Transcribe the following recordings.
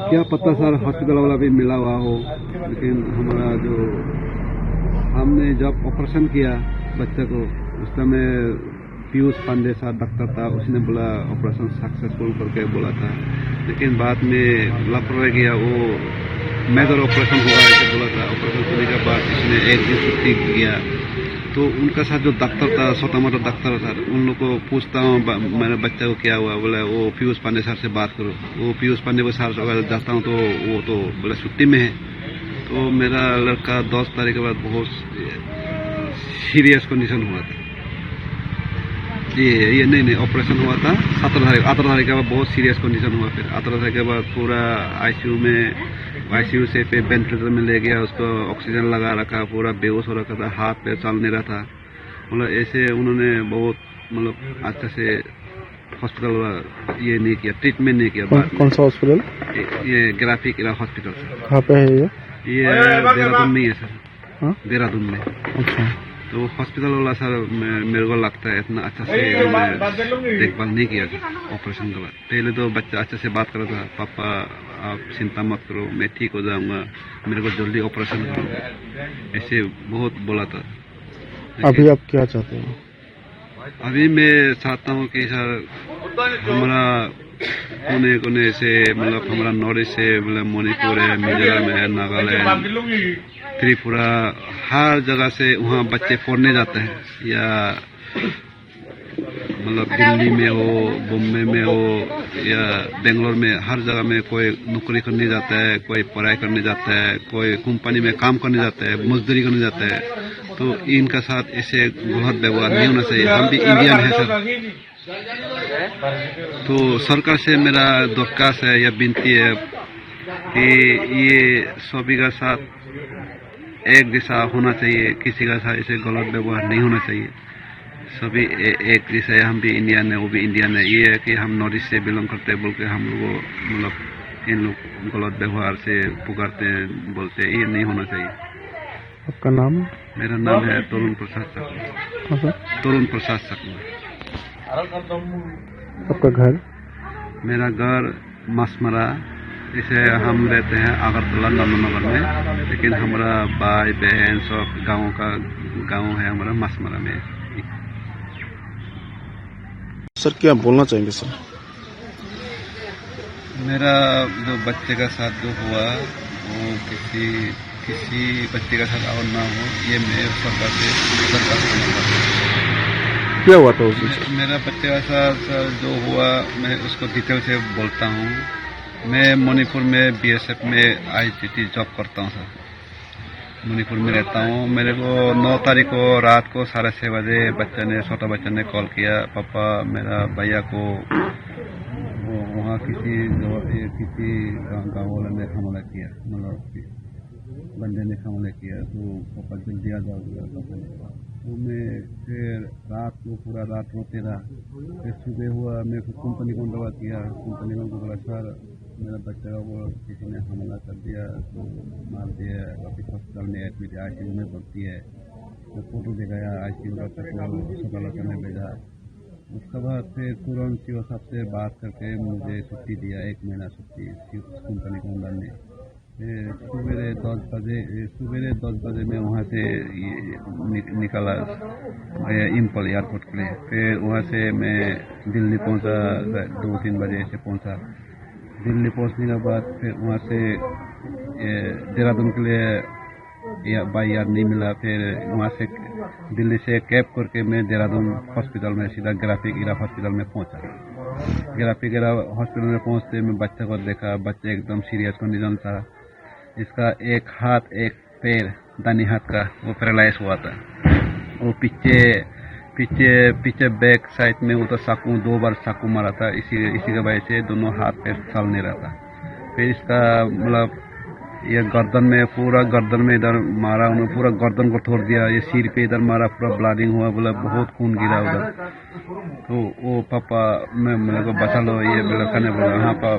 क्या पता sir hospital वाला भी मिला हुआ हो, लेकिन हमारा जो हमने जब ऑपरेशन किया बच्चे को उस समय पीयूष पांडे साहब डॉक्टर था, उसने बोला ऑपरेशन सक्सेसफुल करके बोला था, लेकिन बाद में लापरवाही किया, वो मेजर ऑपरेशन हुआ ऐसे बोला था। ऑपरेशन होने के बाद इसने एक दिन छुट्टी किया, तो उनका साथ जो डॉक्टर था, छोटा मोटा डॉक्टर था, उन लोग को पूछता हूँ मेरे बच्चे को क्या हुआ, बोला वो पीयूष पांडे सर से बात करो। वो पीयूष पांडे को सर अगर जाता हूँ तो वो तो बोला छुट्टी में है। तो मेरा लड़का 10 तारीख के बाद बहुत सीरियस कंडीशन हुआ था। ये नहीं ऑपरेशन हुआ था 18 तारीख के बाद बहुत सीरियस कंडीशन हुआ। फिर 18 तारीख के बाद पूरा आईसीयू से फिर वेंटिलेटर में ले गया, उसको ऑक्सीजन लगा रखा, पूरा बेहोश हो रखा था, हाथ पैर चल नहीं रहा था। मतलब ऐसे उन्होंने बहुत मतलब अच्छा से हॉस्पिटल ये नहीं किया, ट्रीटमेंट नहीं किया। कौन सा हॉस्पिटल? ये ग्राफिक इरा हॉस्पिटल। कहाँ पे है ये देहरादून में है सर। हाँ? देहरादून में। अच्छा। तो हॉस्पिटल वाला सर मेरे को लगता है इतना अच्छा से देखभाल नहीं किया ऑपरेशन के बाद। पहले तो बच्चा अच्छा से बात कर रहा था, पापा आप चिंता मत करो, मैं ठीक हो जाऊंगा, मेरे को जल्दी ऑपरेशन करो, ऐसे बहुत बोला था। अभी आप क्या चाहते हैं? अभी मैं चाहता हूँ कि सर हमारा कोने कोने से मतलब हमारा नॉर्थ ईस्ट से मतलब मणिपुर है, मिजोरम है, नागालैंड, त्रिपुरा, हर जगह से वहाँ बच्चे पढ़ने जाते हैं, या मतलब दिल्ली में हो, बॉम्बे में हो या बेंगलोर में, हर जगह में कोई नौकरी करने जाता है, कोई पढ़ाई करने जाता है, कोई कंपनी में काम करने जाता है, मजदूरी करने जाता है। तो इनका साथ ऐसे गलत व्यवहार नहीं होना चाहिए। हम भी इंडियन है सर। तो सरकार से मेरा दरख्वास्त है या विनती है कि ये सभी का साथ एक जैसा होना चाहिए, किसी का साथ ऐसे गलत व्यवहार नहीं होना चाहिए, सभी एक जैसा है। हम भी इंडियन है, वो भी इंडियन है। ये है कि हम नॉर्थ ईस्ट से बिलोंग करते हैं बोल के हम लोग मतलब इन लोग गलत व्यवहार से पुकारते हैं, बोलते हैं, ये नहीं होना चाहिए। आपका नाम? मेरा नाम है तरुण प्रसाद सकमा। तरुण प्रसाद सकमा। आपका घर? मेरा घर मसमरा, इसे हम रहते हैं अगरतला नंदनगर में, लेकिन हमारा भाई बहन सब गांव है हमारा मसमरा में। सर क्या बोलना चाहेंगे सर? मेरा जो बच्चे का साथ जो हुआ वो किसी बच्चे का साथ और ना हो, ये मैं सरकार से क्या हुआ था उसमें? मेरा बच्चे का साथ जो हुआ मैं उसको डिटेल से बोलता हूँ। मैं मणिपुर में बीएसएफ में आईटीटी जॉब करता हूँ सर। मणिपुर में रहता हूँ। मेरे को 9 तारीख को रात को 6:30 बजे छोटा बच्चा ने कॉल किया, पापा मेरा भैया को वहाँ किसी गाँव वाले ने हमला किया, मतलब बंदे ने हमला किया, तो पापा जल्दी आ जाओ। तो मैं फिर रात को पूरा रात रोते रहा। फिर सुबह हुआ, मैं कंपनी को दवा किया, कंपनी को बोला सर मेरा बच्चा को किसी ने हमला कर दिया, तो मार दिया, अभी हॉस्पिटल में एडमिट है, आईसीयू में भर्ती है। तो फोटो दिखाया, आईसीयू का अस्पताल में भेजा। उसके बाद फिर तुरंत सीओ साहब से बात करके मुझे छुट्टी दिया, 1 महीना छुट्टी कंपनी को अंदर में। सवेरे 10 बजे में वहाँ से निकला इम्फल एयरपोर्ट के लिए। फिर वहाँ से मैं दिल्ली पहुँचा, 2-3 बजे से पहुँचा। दिल्ली पहुँचने के बाद फिर वहाँ से देहरादून के लिए बाई यार नहीं मिला। फिर वहाँ से दिल्ली से कैब करके मैं देहरादून हॉस्पिटल में सीधा ग्राफिक इरा हॉस्पिटल में पहुँचा। ग्राफिक इरा हॉस्पिटल में पहुँचते मैं बच्चे को देखा, बच्चे एकदम सीरियस कंडीशन था। इसका एक हाथ एक पैर दाहिने हाथ का वो पैरालाइज हुआ था। वो पीछे बैक साइड में वो तो चाकू 2 बार चाकू मारा था, इसी की वजह से दोनों हाथ पैर चल नहीं रहा था। फिर इसका मतलब ये गर्दन में इधर मारा, उन्होंने पूरा गर्दन को तोड़ दिया। ये सिर पे इधर मारा, पूरा ब्लीडिंग हुआ, बोला बहुत खून गिरा उधर। तो वो पापा मैं मेरे को बचा लो, ये लड़का ने बोला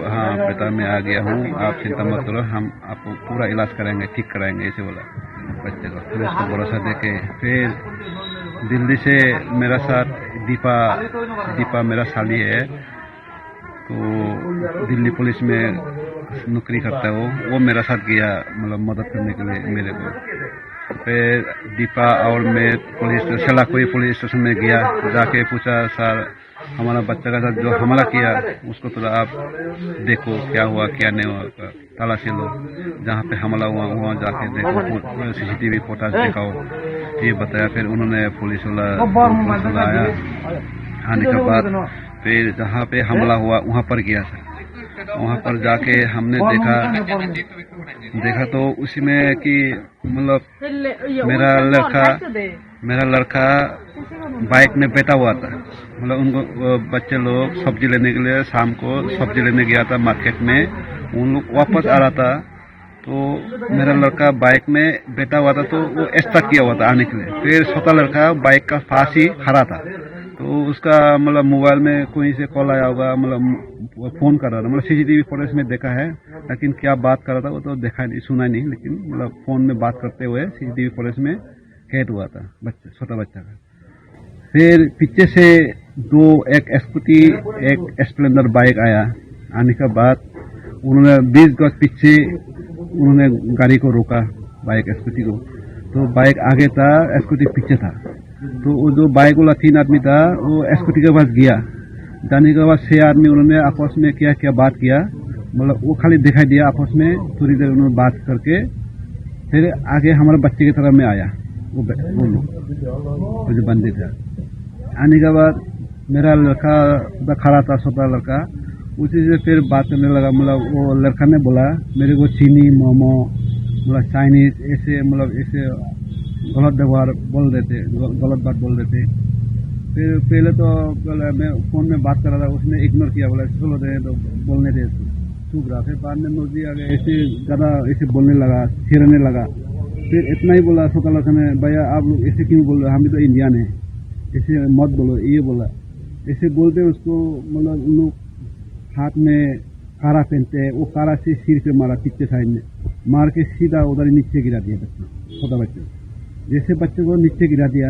हाँ बेटा मैं आ गया हूँ, आप चिंता मत करो, हम आपको पूरा इलाज कराएंगे, ठीक कराएंगे, ऐसे बोला बच्चे को। फिर उसको भरोसा देके फिर दिल्ली से मेरा साथ दीपा मेरा साली है, तो दिल्ली पुलिस में नौकरी करता है वो मेरा साथ गया मतलब मदद करने के लिए मेरे को। फिर दीपा और मैं सेलाकुई पुलिस स्टेशन में गया, जाके पूछा सर हमारा बच्चा का साथ जो हमला किया उसको थोड़ा आप देखो क्या हुआ क्या नहीं हुआ, तलाशी लो, जहाँ पे हमला हुआ वहाँ जाके देखो, CCTV फुटेज दिखाओ, ये बताया। फिर उन्होंने पुलिस वाला आया, आने के बाद फिर जहाँ पे हमला हुआ वहाँ पर गया सर। वहाँ पर जाके हमने देखा तो उसी में कि मतलब मेरा लड़का बाइक में बैठा हुआ था। मतलब उनको बच्चे लोग सब्जी लेने के लिए शाम को सब्जी लेने गया था मार्केट में, उन लोग वापस आ रहा था तो मेरा लड़का बाइक में बैठा हुआ था, तो वो स्टक किया हुआ था आने के लिए। फिर छोटा लड़का बाइक का पास ही खड़ा था, तो उसका मतलब मोबाइल में कोई से कॉल आया होगा, मतलब फोन कर रहा था, मतलब CCTV फुटेज में देखा है, लेकिन क्या बात कर रहा था वो तो देखा नहीं सुना नहीं, लेकिन मतलब फोन में बात करते हुए CCTV फुटेज में कैद हुआ था छोटा बच्चा का। फिर पीछे से एक स्कूटी एक स्प्लेंडर बाइक आया, आने के बाद उन्होंने 20 गज पीछे उन्होंने गाड़ी को रोका, बाइक स्कूटी को, तो बाइक आगे था स्कूटी पीछे था। तो वो जो बाइक वाला 3 आदमी था वो स्कूटी के पास गया, जाने के बाद 6 आदमी उन्होंने आपस में क्या बात किया, मतलब वो खाली दिखाई दिया आपस में, थोड़ी देर उन्होंने बात करके फिर आगे हमारे बच्चे की तरफ में आया वो जो बंदी था। आने के बाद मेरा लड़का खड़ा था, छोटा लड़का, उसी से फिर बात करने लगा। मतलब वो लड़का ने बोला मेरे को चीनी मोमो मतलब चाइनीज ऐसे मतलब ऐसे गलत व्यवहार बोल देते, गलत बात बोल देते। फिर पहले तो मैं फोन में बात कर रहा था, उसने इग्नोर किया, बोला चलो दे तो बोलने दे, चुप रहा। फिर बाद में मुझे आगे ऐसे ज़्यादा ऐसे बोलने लगा, छिड़ने लगा। फिर इतना ही बोला छोटा लड़का ने, भैया आप लोग ऐसे क्यों बोल रहे हो, हम भी तो इंडियन है, ऐसे मत बोलो, ये बोला। ऐसे बोलते उसको मतलब उन लोग हाथ में कारा पहनते हैं, वो कारा से सिर पे मारा, पीछे साइड में मार के सीधा उधर नीचे गिरा दिया बच्चा, छोटा बच्चा। जैसे बच्चे को नीचे गिरा दिया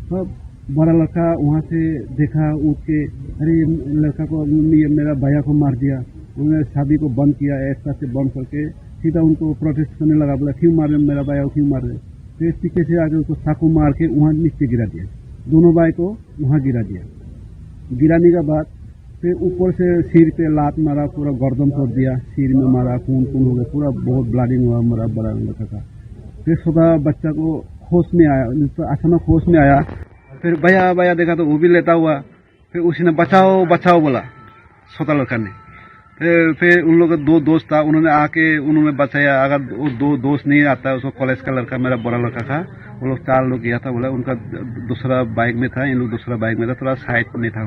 तो बड़ा लड़का वहाँ से देखा, उठ के अरे लड़का को ये मेरा भैया को मार दिया। उन्होंने शादी को बंद किया, ऐसा से बंद करके सीधा उनको प्रोटेस्ट करने लगा, बोला क्यों मार रहे मेरा भैया को, क्यों मार रहे। फिर पीछे से आके उसको चाकू मार के वहाँ नीचे गिरा दिया, दोनों भाई को वहाँ गिरा दिया। गिराने के बाद फिर ऊपर से सिर पे लात मारा, पूरा गर्दन तोड़ दिया, सिर में मारा, खून हो गया, पूरा बहुत ब्लीडिंग हुआ मेरा बड़ा लड़का का। फिर छोटा बच्चा को होश में आया, तो अचानक होश में आया, फिर भैया देखा तो वो भी लेटा हुआ। फिर उसी ने बचाओ बचाओ बोला छोटा लड़का ने। फिर उन लोग का 2 दोस्त था, उन्होंने आके उन्होंने बचाया। अगर वो 2 दोस्त नहीं आता, उसको कॉलेज का लड़का मेरा बड़ा लड़का था, वो लोग 4 लोग गया था, बोला उनका दूसरा बाइक में था, इन लोग दूसरा बाइक में था, थोड़ा साइड में था।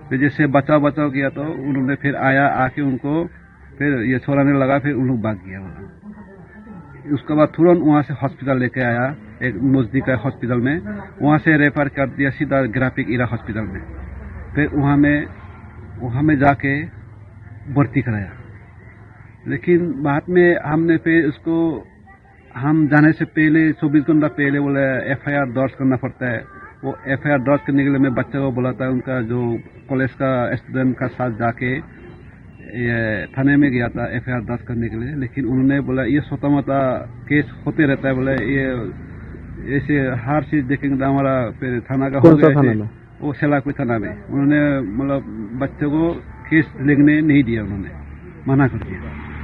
फिर जैसे बचाव किया तो उन्होंने फिर आया, आके उनको फिर ये छोड़ाने लगा, फिर उन लोग भाग गया बोला। उसके बाद तुरंत वहाँ से हॉस्पिटल लेके आया, एक नजदीक है हॉस्पिटल में, वहाँ से रेफर कर दिया सीधा ग्राफिक इरा हॉस्पिटल में। फिर वहाँ में जाके भर्ती कराया। लेकिन बाद में हमने फिर उसको, हम जाने से पहले 24 घंटा पहले बोले FIR दर्ज करना पड़ता है। वो FIR दर्ज करने के लिए मैं बच्चे को बोला था, उनका जो कॉलेज का स्टूडेंट का साथ जाके ये थाने में गया था FIR दर्ज करने के लिए। लेकिन उन्होंने बोला ये छोटा मोटा केस होते रहता है, बोले ये ऐसे हर चीज देखेंगे तो हमारा फिर थाना का हो गया, वो सेलाकुई थाना में। उन्होंने मतलब बच्चे को केस लिखने नहीं दिया, उन्होंने मना कर दिया,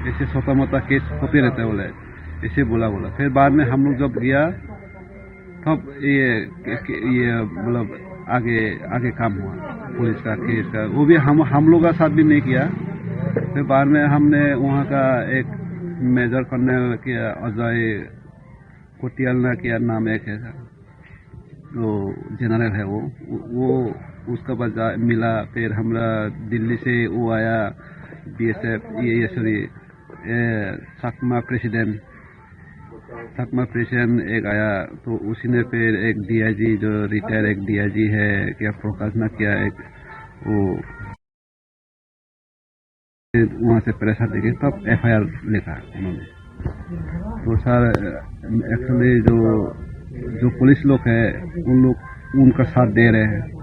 ऐसे छोटा मोटा केस होते रहता है बोले, ऐसे बोला। फिर बाद में हम लोग जब गया तब ये मतलब आगे काम हुआ पुलिस का केस का, वो भी हम लोग का साथ भी नहीं किया। फिर बाद में हमने वहाँ का एक मेजर कर्नल किया, अजय कोटियालना किया नाम एक है, तो जनरल है वो उसका बाद मिला। फिर हमरा दिल्ली से वो आया BSF सकमा प्रेसिडेंट एक आया, तो उसी ने फिर एक DIG जो रिटायर एक DIG है क्या प्रकाशना किया, एक वो वहाँ से प्रेशर देके तब FIR लिखा उन्होंने। तो सर एक्चुअली जो पुलिस लोग है उन लोग उनका साथ दे रहे हैं।